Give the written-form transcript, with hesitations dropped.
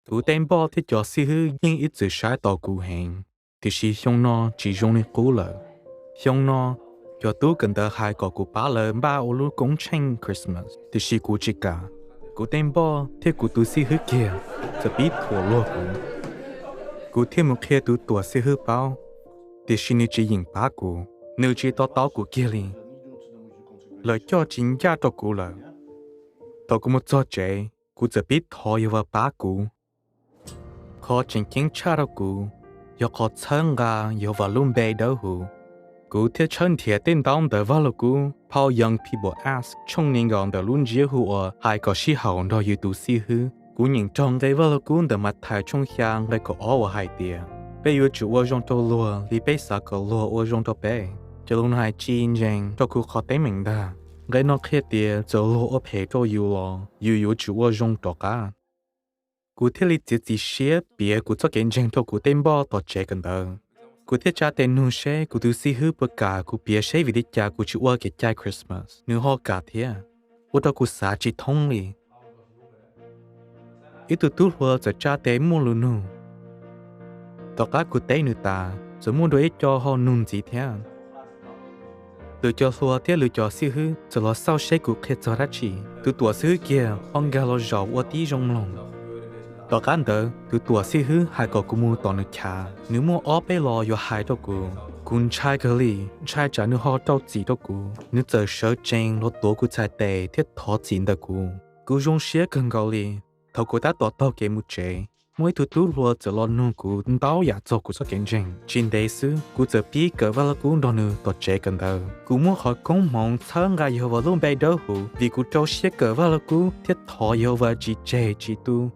Cú tên bò thì cho sư hư nhưng ít sự sai tỏ cú hẹn. Thì si xong nó chỉ dùng đi cú lợ. Xong nó cho tú cần tờ hai có cú bá lợ ba ô lú cúng tranh Christmas. Thì si cú chỉ cả. Cú tên bò thì cú tú sư hư kia. Sẽ biết thua lô cú. Cú thêm một kia tú tùa sư hư bao. Thì si nữ chỉ nhìn bá cú. Nữ chỉ tỏ tỏ cú kia liền. Lời cho chính gia cho cú lợ. Tao cũng một cho chế. Cú sẽ biết thọ yêu vào bá cú. Khó chính kiến cha đâu cú. Yo khó chân gà yo vào luôn bê đâu hù. Cú thiết chân thiệt tên đong đỡ vào lô cú. Pao young people ask trong nên gòn đỡ luôn dễ hù ở hai có sĩ hậu đo yu tu si hư. Cú nhìn trong gây vào lô cú đỡ mặt thải trong hiang gây có ổ ở hai tìa. Bê yu chủ ở trong tô lùa li bê xa có lùa ở trong tô bê. Cho luôn hai chi nhanh cho cú khó tế mình đà. Gây nó khía tìa cho lùa ở bê cho yu lò. Yu chủ ở trong tô cá. Cú thiết lý chỉ xế bia cú cho kiến tranh cho cú tên bò tỏ chế cần đờ. Cú thiết trả tên nụ xe cú tu si hư bờ cả cú bia xe vì đi cha cú chú ua cái chai Christmas. Nữ họ cả thế. Ua đó cú xá chỉ thông lì. Ít tu tu hùa cho trả tên mua lù nụ. Tỏ cả cú tên nữ ta rồi mua đôi cho họ nụ gì thế. Từ cho hùa thế lựa cho si hư cho lo sau xe cú khét cho ra chỉ. Từ tuổi si hư kia ông gà lo giỏ ua tí trong lòng. Tỏ cán đỡ, từ tuổi si hư hai có cú mua tỏ nữ khá. Nếu mua ốp bê lò yo hai đó cú. Cún trai cơ lì, trai trả nữ họ đâu gì đó cú. Nếu giờ sở tranh lột tổ cú trai tệ thiết thó chín đó cú. Cú rung xế cần gạo lì. Thầu cú ta tỏ tao kê mù chế. Mỗi thứ tú lùa giờ lo nụ cú đáo giả cho cú cho kiến tranh. Trên đế sư, cú giờ bí cỡ vào là cú đo nữ tỏ chế cần đỡ. Cú mua khỏi công mong thơ ngà yêu vào luôn bê đỡ hù. Vì cú trâu xế cỡ vào là cú thiết thó yêu vào chỉ chế chỉ tu.